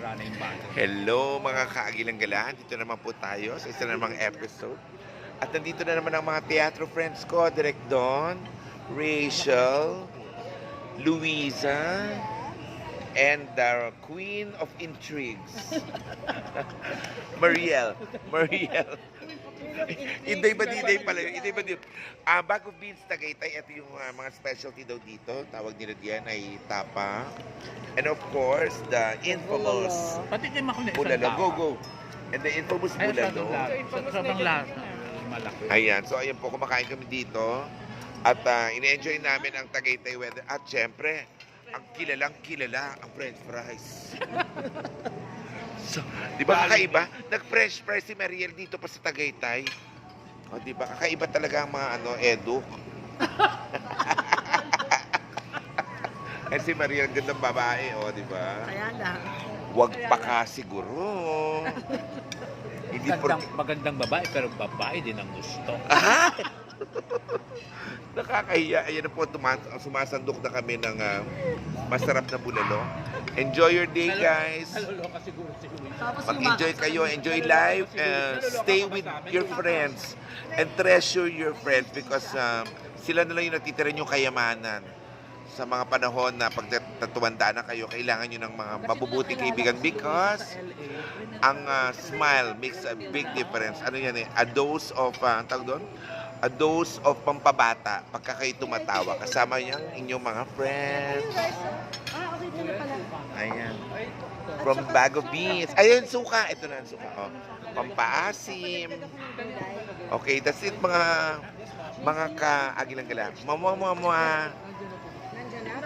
wala na yung bata. Hello mga kaagilang galahan, dito naman po tayo sa isa namang episode. At nandito na naman ang mga teatro friends ko, Direk Don, Rachel, Luisa, and the Queen of Intrigues, Mariel. Inday pala yun. Inday Badiday. Bago Beans Tagaytay, ito yung mga specialty daw dito. Tawag nila diyan ay tapa. And of course, the infamous Pati din ako na isang bulalo. tapa. Go. And the infamous Ay, bulalo. sobrang lasa. Malaki. Ayan, so ayan po, kumakain kami dito. At ine-enjoy namin ang Tagaytay weather. At syempre, ang kilala ang french fries. So, di ba kakaiba? Nag-fresh fries si Mariel dito pa sa Tagaytay. O, di ba? Kakaiba talaga ang mga eduk. Eh si Mariel, gandang babae, o, di ba? Kaya lang. Huwag pa ka siguro. Hindi Magandang babae, pero babae din ang gusto. Nakakahiya. Ayan na po, sumasandok na kami ng masarap na bulalo. Enjoy your day, guys. Naloloka siguro si Luis. Mag-enjoy kayo, enjoy life, stay with your friends, and treasure your friends because sila na lang yung natitira yung kayamanan. Sa mga panahon na pagtatumanda na kayo, kailangan nyo ng mga mabubuting kaibigan because ang smile makes a big difference. Ano yan a dose of, tawag doon? A dose of pampabata pagka kayo tumatawa. Kasama niyang inyong mga friends. Okay ka na pala. Ayan. From Bag of Beans. Ayun, suka. Ito na ang suka. Oh. Pampaasim. Okay, that's it mga kaagilang gala. Mamwa. Nandiyan na.